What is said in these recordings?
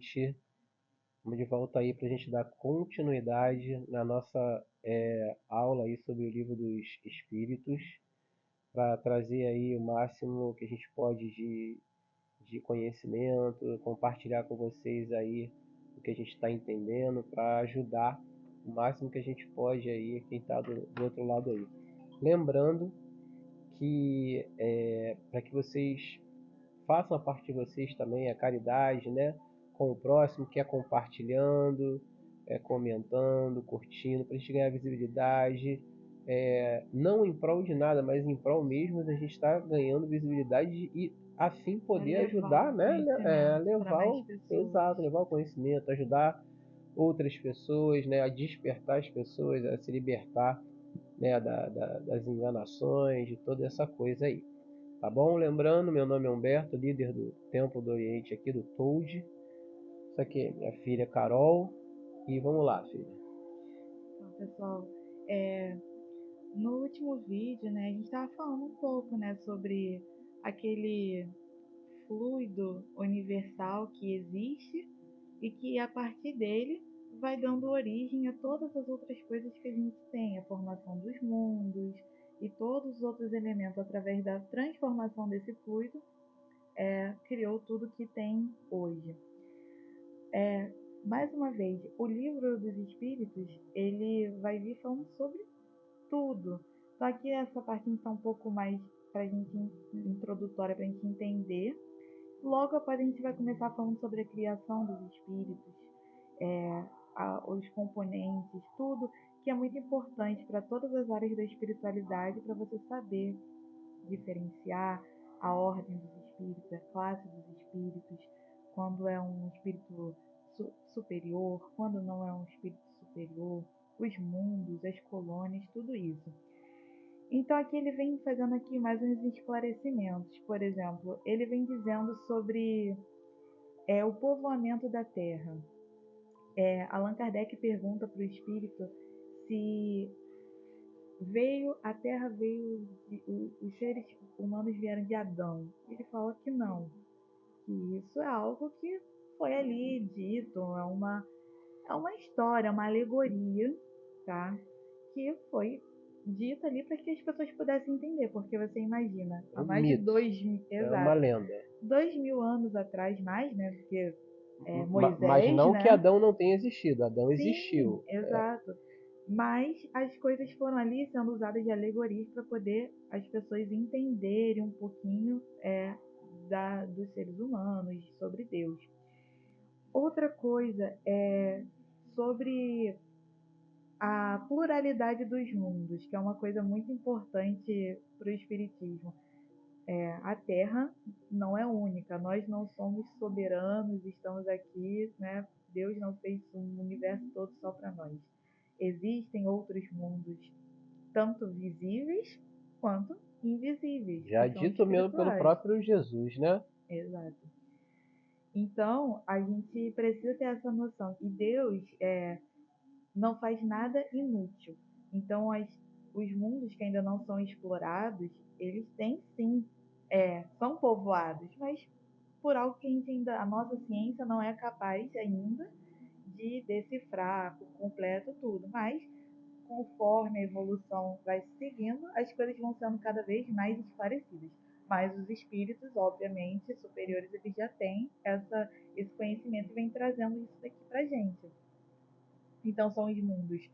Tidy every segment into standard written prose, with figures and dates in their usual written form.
noite. Estamos de volta aí para a gente dar continuidade na nossa aula aí sobre o Livro dos Espíritos, para trazer aí o máximo que a gente pode de conhecimento, compartilhar com vocês aí o que a gente está entendendo, para ajudar o máximo que a gente pode aí quem está do outro lado aí. Lembrando que para que vocês façam a parte de vocês também a caridade, né? Com o próximo, que é compartilhando, comentando, curtindo, para a gente ganhar visibilidade. Não em prol de nada, mas em prol mesmo da gente estar ganhando visibilidade e assim poder ajudar, né? Levar o conhecimento, ajudar outras pessoas, né? A despertar as pessoas, a se libertar, né? Das enganações, de toda essa coisa aí. Tá bom? Lembrando, meu nome é Humberto, líder do Templo do Oriente aqui do Toad. Isso aqui é minha filha Carol. E vamos lá, filha. Então, pessoal, no último vídeo, né, a gente estava falando um pouco, né, sobre aquele fluido universal que existe e que a partir dele vai dando origem a todas as outras coisas que a gente tem, a formação dos mundos e todos os outros elementos através da transformação desse fluido, criou tudo que tem hoje. Mais uma vez, o livro dos Espíritos ele vai vir falando sobre tudo. Só que essa parte está um pouco mais para a gente introdutória para a gente entender. Logo após a gente vai começar falando sobre a criação dos espíritos, os componentes, tudo que é muito importante para todas as áreas da espiritualidade, para você saber diferenciar a ordem dos espíritos, a classe dos espíritos, quando é um espírito superior, quando não é um espírito superior, os mundos, as colônias, tudo isso. Então aqui ele vem fazendo aqui mais uns esclarecimentos. Por exemplo, ele vem dizendo sobre o povoamento da Terra. Allan Kardec pergunta para o espírito se a Terra veio, os seres humanos vieram de Adão. Ele fala que não, que isso é algo que foi ali dito, é uma história, uma alegoria, tá? Que foi dita ali para que as pessoas pudessem entender, porque você imagina, É há um mais de mito, é uma exato, lenda. 2.000 anos atrás, mais, né? Porque Mas Moisés, não que né? Adão não tenha existido, Adão Sim, existiu. exato. Mas as coisas foram ali sendo usadas de alegorias para poder as pessoas entenderem um pouquinho dos seres humanos, sobre Deus. Outra coisa é sobre a pluralidade dos mundos, que é uma coisa muito importante para o Espiritismo. A Terra não é única, nós não somos soberanos, estamos aqui, né? Deus não fez um universo todo só para nós. Existem outros mundos, tanto visíveis quanto invisíveis, Já que são dito mesmo pelo espirituais. próprio Jesus, né? Exato. Então, a gente precisa ter essa noção. E Deus não faz nada inútil. Então, os mundos que ainda não são explorados, eles têm sim, são povoados, mas por algo que a nossa ciência não é capaz ainda de decifrar por completo tudo. Mas, conforme a evolução vai seguindo, as coisas vão sendo cada vez mais esclarecidas. Mas os espíritos, obviamente, superiores, eles já têm esse conhecimento e vêm trazendo isso daqui pra gente. Então, são os mundos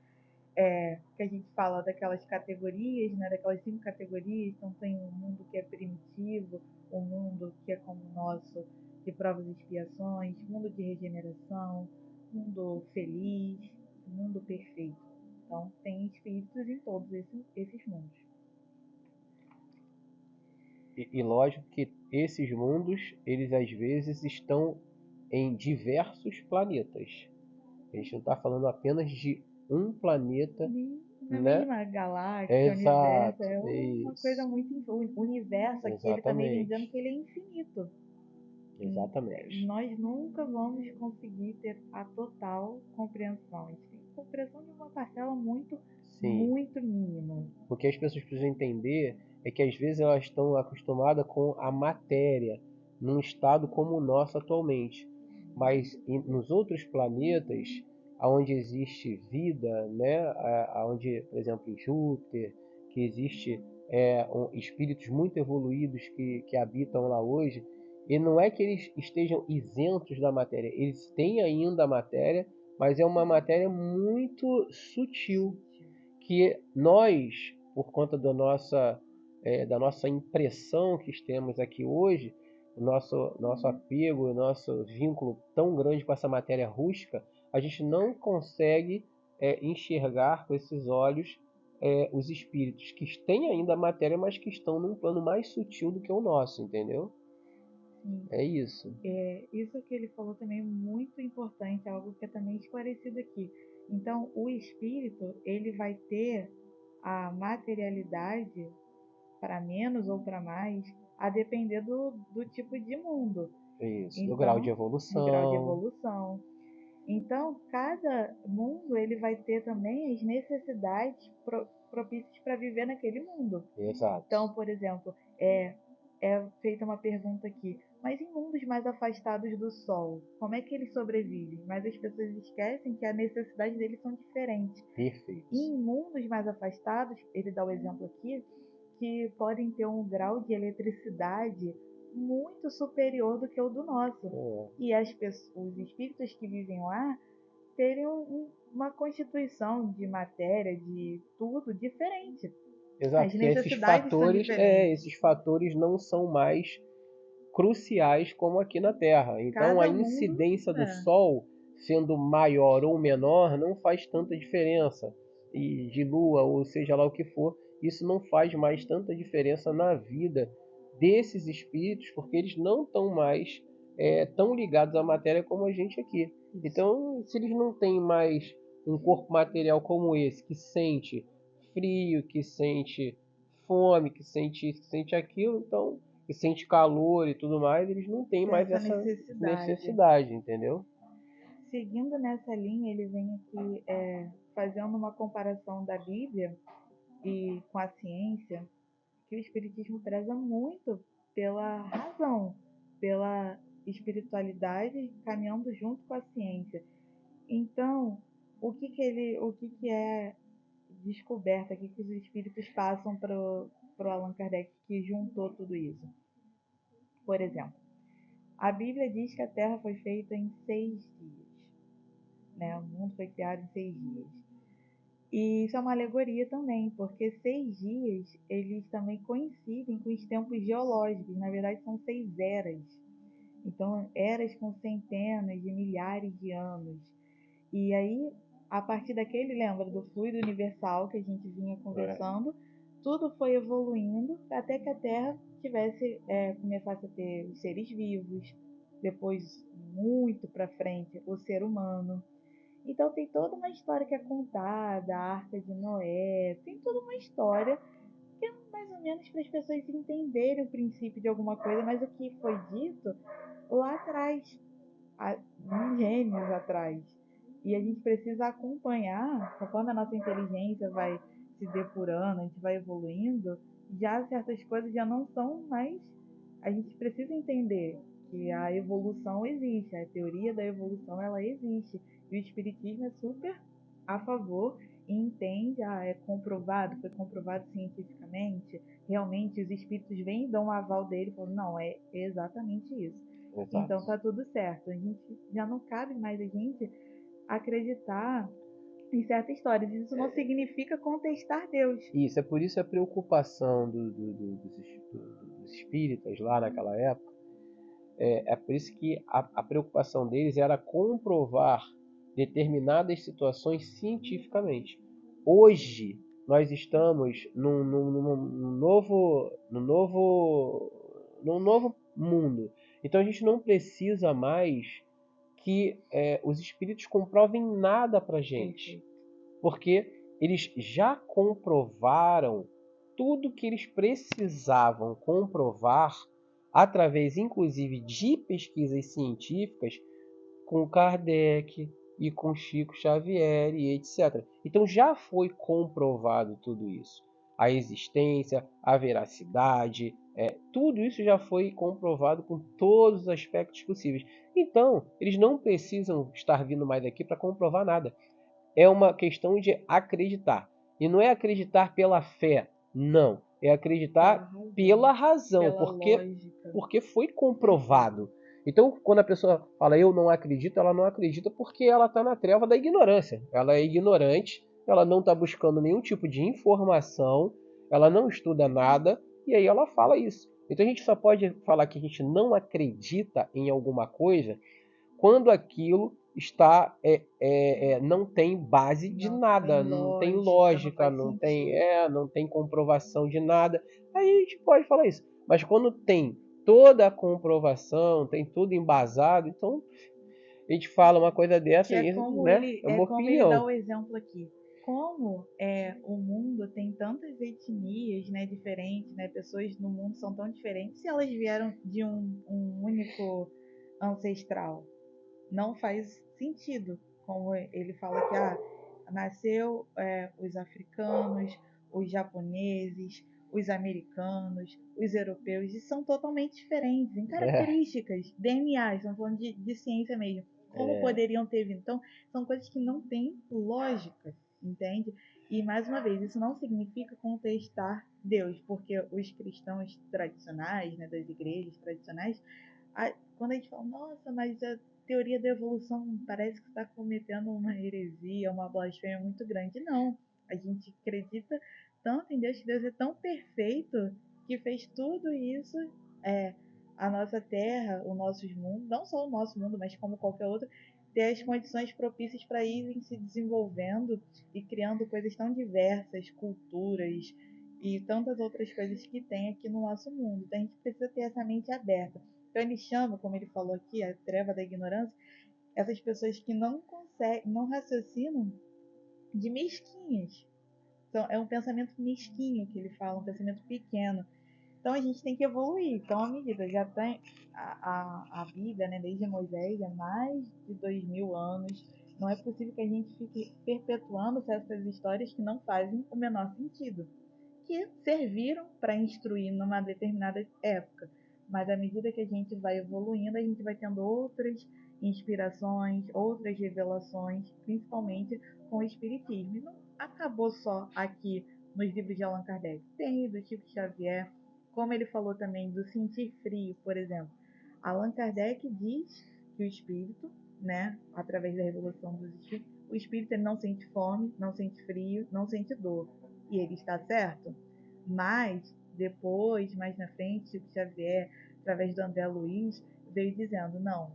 que a gente fala daquelas categorias, né, daquelas 5 categorias. Então tem um mundo que é primitivo, um mundo que é como o nosso, de provas e expiações, mundo de regeneração, mundo feliz, mundo perfeito. Então tem espíritos em todos esses mundos. E lógico que esses mundos, eles às vezes estão em diversos planetas. A gente não está falando apenas de um planeta, Na né? mesma galáxia, universo, Exato, é é uma isso. coisa muito. O universo aqui, ele também vem dizendo Exatamente. que ele é infinito. Exatamente. Nós nunca vamos conseguir ter a total compreensão. A gente tem compreensão de uma parcela muito, Sim. muito mínima. O que as pessoas precisam entender é que às vezes elas estão acostumadas com a matéria num estado como o nosso atualmente. mas nos outros planetas, onde existe vida, né, onde, por exemplo, em Júpiter, que existe espíritos muito evoluídos que habitam lá hoje, e não é que eles estejam isentos da matéria, eles têm ainda a matéria, mas é uma matéria muito sutil, que nós, por conta da nossa impressão que temos aqui hoje, o nosso apego, o nosso vínculo tão grande com essa matéria rústica, a gente não consegue enxergar com esses olhos os espíritos que têm ainda a matéria, mas que estão num plano mais sutil do que o nosso, entendeu? Sim. É isso. Isso que ele falou também é muito importante, algo que é também esclarecido aqui. Então, o espírito, ele vai ter a materialidade para menos ou para mais, a depender do tipo de mundo. Isso. Do grau de Então, do grau de evolução. evolução. Então, cada mundo ele vai ter também as necessidades propícias para viver naquele mundo. Exato. Então, por exemplo, é feita uma pergunta aqui, mas em mundos mais afastados do Sol, como é que eles sobrevivem? Mas as pessoas esquecem que a necessidade deles são diferentes. Perfeito. E em mundos mais afastados, ele dá o exemplo aqui, que podem ter um grau de eletricidade muito superior do que o do nosso. E os espíritos que vivem lá terem uma constituição de matéria, de tudo diferente. Exato, As porque necessidades são diferentes. esses fatores não são mais cruciais como aqui na Terra. Então a Cada mundo incidência do é. Sol, sendo maior ou menor, não faz tanta diferença. E de Lua, ou seja lá o que for, isso não faz mais tanta diferença na vida desses espíritos, porque eles não estão mais tão ligados à matéria como a gente aqui. Então, se eles não têm mais um corpo material como esse, que sente frio, que sente fome, que sente aquilo, então que sente calor e tudo mais, eles não têm mais Essa essa necessidade. necessidade, entendeu? Seguindo nessa linha, ele vem aqui fazendo uma comparação da Bíblia e com a ciência, que o Espiritismo preza muito pela razão, pela espiritualidade caminhando junto com a ciência. Então, o que é descoberta, o que os espíritos passam para o Allan Kardec que juntou tudo isso? Por exemplo, a Bíblia diz que a Terra foi feita em 6 dias, né? O mundo foi criado em 6 dias. E isso é uma alegoria também, porque 6 dias eles também coincidem com os tempos geológicos. Na verdade, são 6 eras. Então, eras com centenas de milhares de anos. E aí, a partir daquele, lembra do fluido universal que a gente vinha conversando, tudo foi evoluindo até que a Terra começasse a ter os seres vivos, depois, muito para frente, o ser humano. Então tem toda uma história que é contada, a Arca de Noé, tem toda uma história que é mais ou menos para as pessoas entenderem o princípio de alguma coisa, mas o que foi dito lá atrás, há milênios atrás. E a gente precisa acompanhar, conforme a nossa inteligência vai se depurando, a gente vai evoluindo, já certas coisas já não são mais. A gente precisa entender que a evolução existe, a teoria da evolução ela existe. E o Espiritismo é super a favor e entende, é comprovado, foi comprovado cientificamente, realmente os espíritos vêm e dão um aval dele, falando, não, é exatamente isso. Exato. Então tá tudo certo. A gente já não cabe mais a gente acreditar em certas histórias. Isso não significa contestar Deus. Isso, é por isso a preocupação dos espíritas lá naquela época, é por isso que a preocupação deles era comprovar determinadas situações cientificamente. Hoje, nós estamos num novo mundo. Então a gente não precisa mais que os espíritos comprovem nada para gente, porque eles já comprovaram tudo que eles precisavam comprovar através, inclusive, de pesquisas científicas com Kardec e com Chico Xavier e etc. Então já foi comprovado tudo isso. A existência, a veracidade, Tudo isso já foi comprovado com todos os aspectos possíveis. Então, eles não precisam estar vindo mais aqui para comprovar nada. É uma questão de acreditar. E não é acreditar pela fé, não. É acreditar pela razão, pela lógica. porque foi comprovado. Então, quando a pessoa fala eu não acredito, ela não acredita porque ela está na treva da ignorância. Ela é ignorante, ela não está buscando nenhum tipo de informação, ela não estuda nada, e aí ela fala isso. Então a gente só pode falar que a gente não acredita em alguma coisa quando aquilo não tem base de Não nada, tem não tem lógica, não lógica, faz sentido. não tem comprovação de nada. Aí a gente pode falar isso. Mas quando tem toda a comprovação, tem tudo embasado, então a gente fala uma coisa Que dessa é aí, como né? ele, É é uma como ele dá opinião. o exemplo aqui. Como o mundo tem tantas etnias, né, diferentes, né, pessoas no mundo são tão diferentes, se elas vieram de um único ancestral, não faz sentido. Como ele fala que nasceu os africanos, os japoneses, os americanos, os europeus, e são totalmente diferentes em É, características, DNA, estamos falando de ciência mesmo. Como poderiam ter vindo? Então, são coisas que não têm lógica, entende? E, mais uma vez, isso não significa contestar Deus, porque os cristãos tradicionais, né, das igrejas tradicionais, quando a gente fala, nossa, mas a teoria da evolução parece que está cometendo uma heresia, uma blasfêmia muito grande. Não, a gente acredita tanto em Deus, que Deus é tão perfeito que fez tudo isso, é, a nossa terra, o nosso mundo, não só o nosso mundo, mas como qualquer outro, ter as condições propícias para irem se desenvolvendo e criando coisas tão diversas, culturas e tantas outras coisas que tem aqui no nosso mundo. Então a gente precisa ter essa mente aberta. Então ele chama, como ele falou aqui, a treva da ignorância, essas pessoas que não conseguem, não raciocinam, de mesquinhas. Então é um pensamento mesquinho que ele fala, um pensamento pequeno. Então a gente tem que evoluir. Então à medida já tem a Bíblia, né, desde Moisés, há mais de 2000 anos. Não é possível que a gente fique perpetuando certas histórias que não fazem o menor sentido, que serviram para instruir numa determinada época. Mas à medida que a gente vai evoluindo, a gente vai tendo outras inspirações, outras revelações, principalmente com o Espiritismo. E não acabou só aqui nos livros de Allan Kardec. Tem do Chico Xavier, como ele falou também do sentir frio, por exemplo. Allan Kardec diz que o espírito, né, através da revolução dos espíritos, o espírito ele não sente fome, não sente frio, não sente dor. E ele está certo? Mas depois, mais na frente, Chico Xavier, através do André Luiz, veio dizendo: não,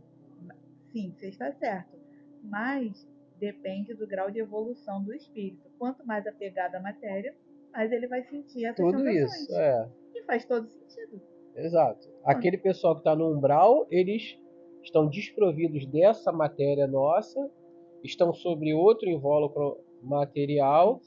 sim, você está certo, mas depende do grau de evolução do espírito. Quanto mais apegado à matéria, mais ele vai sentir essas tudo isso, sensações. E faz todo sentido. exato. Aquele pessoal que está no umbral, eles estão desprovidos dessa matéria nossa, estão sobre outro invólucro material,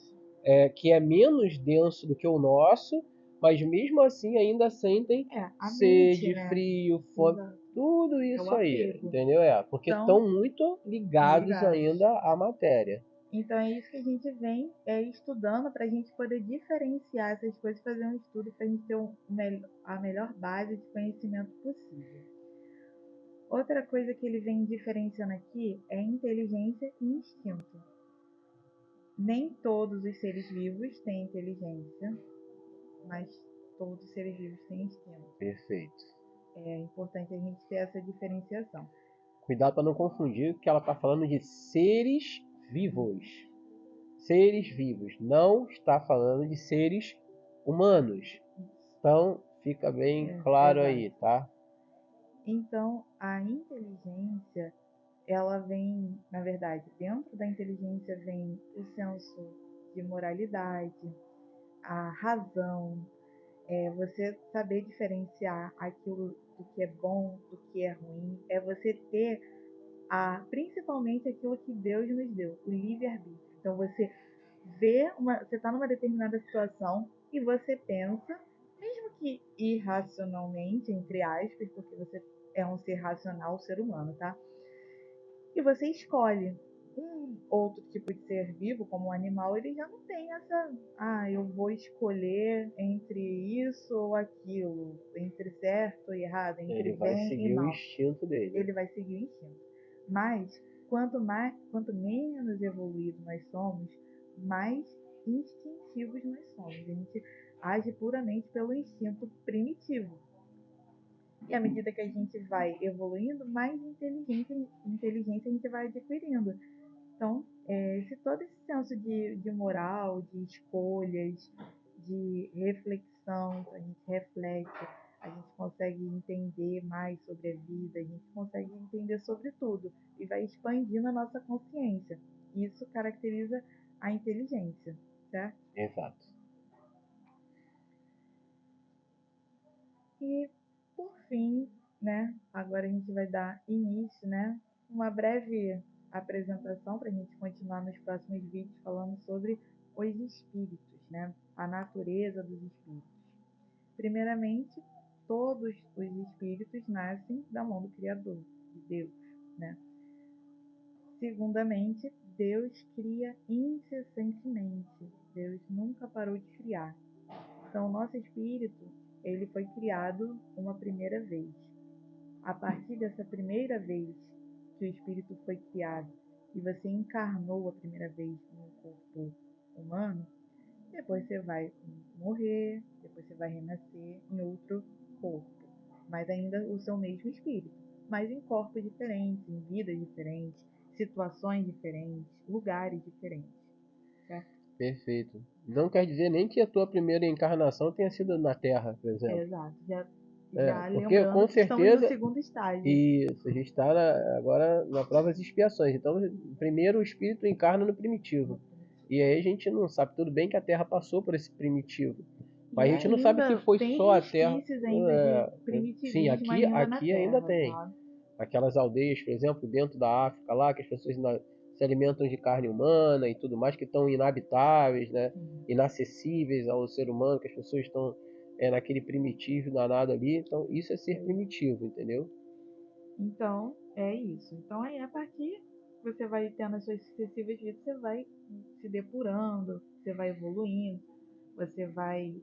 que é menos denso do que o nosso, mas mesmo assim ainda sentem A mente, sede, né? frio, fome, Exato. tudo É o isso aí, apego. entendeu? Porque Então, estão muito ligados ligados. ainda à matéria. Então é isso que a gente vem estudando para a gente poder diferenciar essas coisas, fazer um estudo para a gente ter a melhor base de conhecimento possível. Outra coisa que ele vem diferenciando aqui é inteligência e instinto. Nem todos os seres vivos têm inteligência, mas todos os seres vivos têm instinto. Perfeito. É importante a gente ter essa diferenciação. Cuidado para não confundir que ela está falando de seres vivos. Seres vivos. Não está falando de seres humanos. Então, fica bem claro Exato. aí, tá? Então, a inteligência, ela vem, na verdade, dentro da inteligência vem o senso de moralidade, a razão, você saber diferenciar aquilo do que é bom, do que é ruim, é você ter principalmente aquilo que Deus nos deu, o livre-arbítrio. Então você você está numa determinada situação e você pensa, mesmo que irracionalmente, entre aspas, porque você é um ser racional, um ser humano, tá? E você escolhe. Um outro tipo de ser vivo, como um animal, ele já não tem essa, eu vou escolher entre isso ou aquilo, entre certo e errado, entre Ele vai bem e seguir o mal. instinto dele. Ele vai seguir o instinto. Mas quanto menos evoluído nós somos, mais instintivos nós somos. A gente age puramente pelo instinto primitivo. E à medida que a gente vai evoluindo, mais inteligência a gente vai adquirindo. Então, se todo esse senso de moral, de escolhas, de reflexão, a gente reflete, a gente consegue entender mais sobre a vida, a gente consegue entender sobre tudo e vai expandindo a nossa consciência. Isso caracteriza a inteligência, certo? Exato. E, por fim, né, agora a gente vai dar início, né, uma breve apresentação para a gente continuar nos próximos vídeos falando sobre os espíritos, né, a natureza dos espíritos. Primeiramente, todos os espíritos nascem da mão do Criador, de Deus, né? Segundamente, Deus cria incessantemente. Deus nunca parou de criar. Então, o nosso espírito, ele foi criado uma primeira vez. A partir dessa primeira vez que o espírito foi criado e você encarnou a primeira vez no corpo humano, depois você vai morrer, depois você vai renascer em outro corpo, mas ainda o seu mesmo espírito, mas em corpos diferentes, em vidas diferentes, situações diferentes, lugares diferentes, certo? Perfeito. Não quer dizer nem que a tua primeira encarnação tenha sido na Terra, por exemplo. Exato. Já Porque lembrando com que estamos no certeza segundo estágio. isso, a gente está agora na prova das expiações. Então, primeiro o espírito encarna no primitivo. E aí a gente não sabe, tudo bem que a Terra passou por esse primitivo. Mas E a gente não sabe que ainda foi tem só a Terra. resquícios ainda de Sim, primitivismo aqui, ainda na aqui ainda Terra, tem. tá? Aquelas aldeias, por exemplo, dentro da África lá, que as pessoas se alimentam de carne humana e tudo mais, que estão inabitáveis, né? Sim. Inacessíveis ao ser humano, que as pessoas estão naquele primitivo danado ali. Então, isso é ser primitivo, entendeu? Então, é isso. Então, aí, a partir você vai tendo as suas sucessivas vidas, você vai se depurando, você vai evoluindo, você vai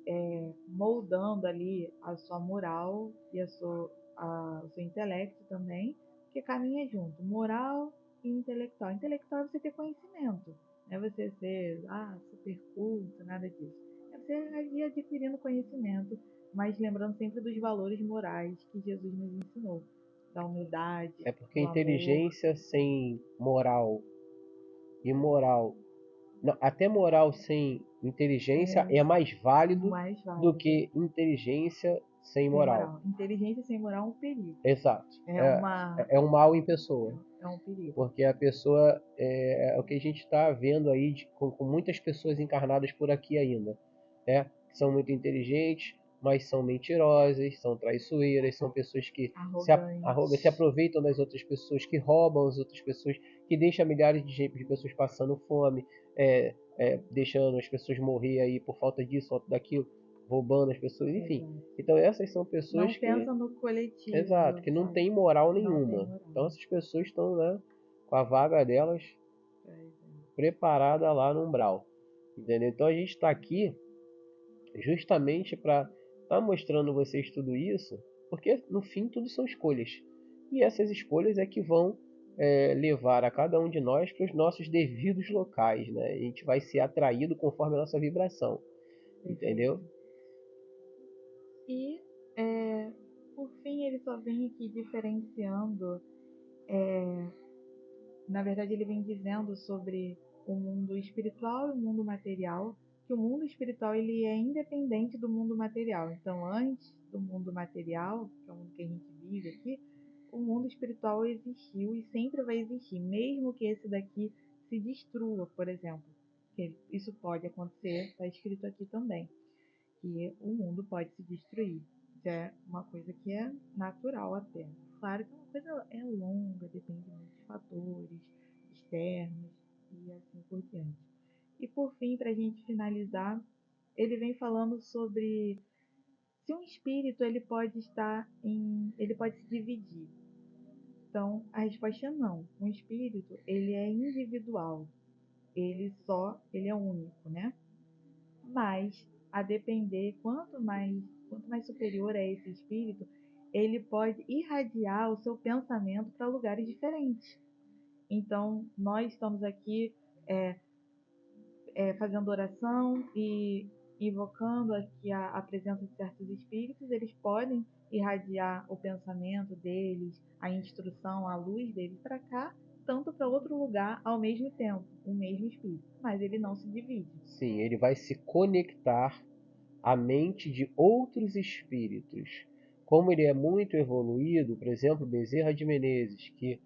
moldando ali a sua moral e o seu intelecto também, que caminha junto, moral e intelectual. Intelectual é você ter conhecimento, não é você ser super culto, nada disso. É você ir adquirindo conhecimento, mas lembrando sempre dos valores morais que Jesus nos ensinou, da humildade, É porque do amor. inteligência sem moral e moral, não, até moral sem inteligência É é mais válido mais do válido. que inteligência sem Sem moral. moral. Inteligência sem moral é um perigo. Exato. É É, uma. é um mal em pessoa. É um perigo. Porque a pessoa é o que a gente está vendo aí com muitas pessoas encarnadas por aqui ainda, né? Que são muito inteligentes, mas são mentirosas, são traiçoeiras, são pessoas que se Arrogante. aproveitam das outras pessoas, que roubam as outras pessoas, que deixam milhares de pessoas passando fome, deixando as pessoas morrer aí por falta disso, falta daquilo, roubando as pessoas, enfim. Exato. Então essas são pessoas Não que, pensa no coletivo, exato, que não sabe? tem moral Não tem nenhuma. moral. Então essas pessoas estão, né, com a vaga delas preparada lá no umbral, entendeu? Então a gente está aqui justamente para estar mostrando a vocês tudo isso, porque no fim tudo são escolhas. E essas escolhas é que vão levar a cada um de nós para os nossos devidos locais, né? A gente vai ser atraído conforme a nossa vibração, Perfeito. entendeu? E, por fim, ele só vem aqui diferenciando. Na verdade, ele vem dizendo sobre o mundo espiritual e o mundo material, que o mundo espiritual ele é independente do mundo material. Então, antes do mundo material, que é o mundo que a gente vive aqui, o mundo espiritual existiu e sempre vai existir, mesmo que esse daqui se destrua, por exemplo. Que isso pode acontecer, está escrito aqui também, que o mundo pode se destruir. Isso é uma coisa que é natural até. Claro que uma coisa é longa, depende de muitos fatores externos e assim por diante. E por fim, para a gente finalizar, ele vem falando sobre se um espírito ele pode se dividir. Então, a resposta é não. Um espírito, ele é individual. Ele é único, né? Mas, a depender, quanto mais superior é esse espírito, ele pode irradiar o seu pensamento para lugares diferentes. Então, nós estamos aqui fazendo oração e invocando aqui a presença de certos espíritos, eles podem irradiar o pensamento deles, a instrução, a luz deles para cá, tanto para outro lugar ao mesmo tempo, o mesmo espírito, mas ele não se divide. Sim, ele vai se conectar à mente de outros espíritos. Como ele é muito evoluído, por exemplo, Bezerra de Menezes, que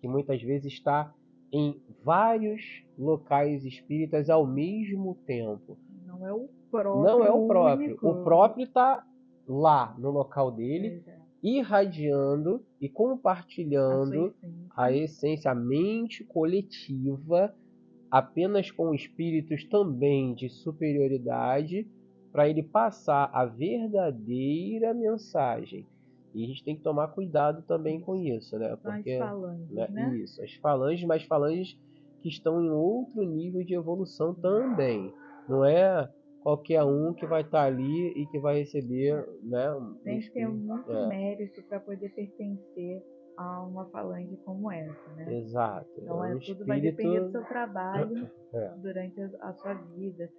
muitas vezes está em vários locais espíritas ao mesmo tempo. Não é o próprio. Não é o próprio. Único. O próprio está lá no local dele, É. irradiando e compartilhando a essência, a mente coletiva, apenas com espíritos também de superioridade, para ele passar a verdadeira mensagem. E a gente tem que tomar cuidado também com isso, né? Porque, as falanges, né? Isso, as falanges, mas falanges que estão em outro nível de evolução também. Não é qualquer um que vai estar ali e que vai receber, né? Tem que ter muito mérito para poder pertencer a uma falange como essa, né? Exato. Então, tudo vai depender do seu trabalho durante a sua vida,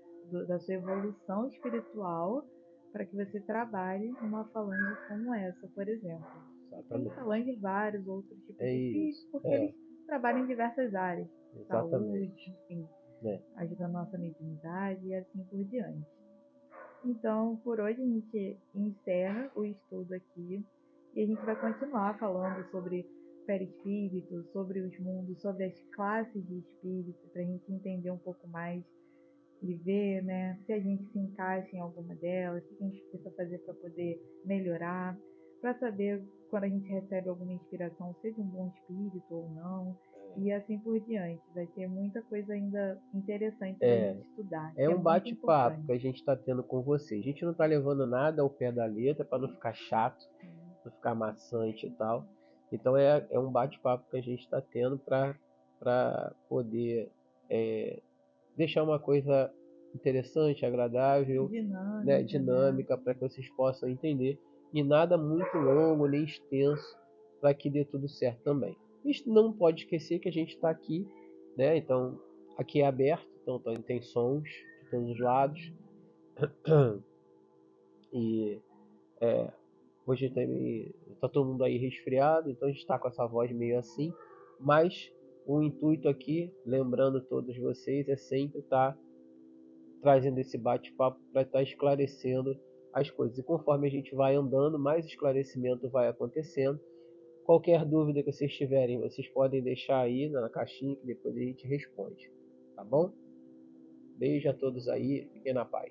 da sua evolução espiritual, para que você trabalhe numa falange como essa, por exemplo. Exatamente. Tem falange vários outros tipos de espíritos, porque eles trabalham em diversas áreas. Exatamente. Saúde, enfim, ajudando a nossa mediunidade e assim por diante. Então, por hoje a gente encerra o estudo aqui e a gente vai continuar falando sobre perispíritos, sobre os mundos, sobre as classes de espíritos, para a gente entender um pouco mais e ver, né, se a gente se encaixa em alguma delas, o que a gente precisa fazer para poder melhorar, para saber quando a gente recebe alguma inspiração, seja um bom espírito ou não, e assim por diante. Vai ter muita coisa ainda interessante para a gente estudar. É um bate-papo que a gente está tendo com você. A gente não está levando nada ao pé da letra para não ficar chato, não ficar maçante e tal. Então é um bate-papo que a gente está tendo para poder deixar uma coisa interessante, agradável, dinâmica, para que vocês possam entender. E nada muito longo nem extenso, para que dê tudo certo também. Isso não pode esquecer que a gente está aqui, né? Então aqui é aberto, então tem sons de todos os lados. E hoje está todo mundo aí resfriado, então a gente está com essa voz meio assim, mas o intuito aqui, lembrando todos vocês, é sempre estar trazendo esse bate-papo para estar esclarecendo as coisas. E conforme a gente vai andando, mais esclarecimento vai acontecendo. Qualquer dúvida que vocês tiverem, vocês podem deixar aí na caixinha que depois a gente responde. Tá bom? Beijo a todos aí, fiquem na paz.